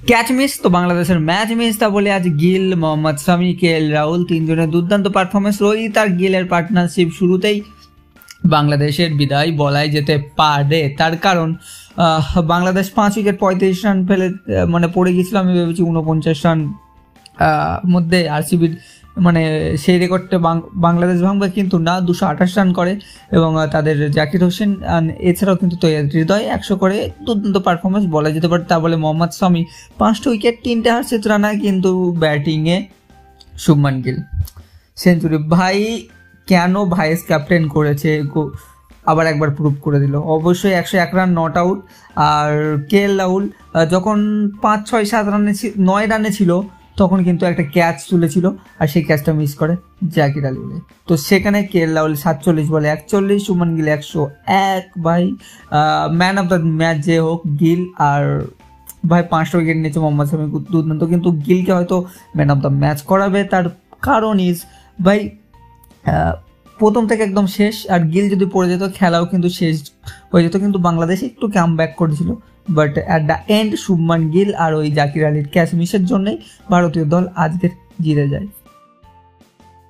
Catch miss তো বাংলাদেশের match miss, তা বলে আজ গিল, মোহাম্মদ শামি, KL রাহুল তিনজনের দুর্দান্ত পারফরমেন্স। রোহিত আর গিলের পার্টনারশিপ শুরুতেই বাংলাদেশের বিদায় বলাই যেতে পারে, তার কারণ বাংলাদেশ 5 উইকেট 35 রান ফেলে মানে পড়ে গিয়েছিল। আমি ভেবেছি 49 রান মধ্যে RCBর মানে সেই রেকর্ডটা বাংলাদেশ ভাঙবে, কিন্তু না, 228 রান করে এবং তাদের জাকির হোসেন এছাড়াও কিন্তু তৈয়াদ হৃদয় 100 করে দুর্দান্ত পারফরমেন্স বলা যেতে পারে। তা বলে মোহাম্মদ শামি 5টা উইকেট 3টে হারছে রানা, কিন্তু ব্যাটিংয়ে শুভমান গিল সেঞ্চুরি। ভাই কেন ভাইস ক্যাপ্টেন করেছে আবার একবার প্রুভ করে দিল। অবশ্যই 101 রান নট আউট। আর KL রাহুল যখন 5, 6, 7 রানে 9 রানে ছিল তখন কিন্তু একটা ক্যাচ তুলেছিল আর সেই ক্যাচটা মিস করে জাকির আলী বলে। তো সেখানে KL রাহুল 47 বলে 41, শুভমান গিল 101। ভাই ম্যান অফ দ্য ম্যাচ যে হোক গিল, আর ভাই 5টা উইকেট নিয়েছে মোহাম্মদ শামি দুর্দান্ত, কিন্তু গিলকে হয়তো ম্যান অফ দ্য ম্যাচ করাবে। তার কারণ ইজ ভাই প্রথম থেকে একদম শেষ, আর গিল যদি পড়ে যেত খেলাও কিন্তু শেষ হয়ে যেত, কিন্তু বাংলাদেশ একটু কাম ব্যাক করেছিল। But at the end Shubman Gill আর ওই জাকির আলীর ক্যাচ মিসের জন্যই ভারতীয় দল আজকের জিতে যায়।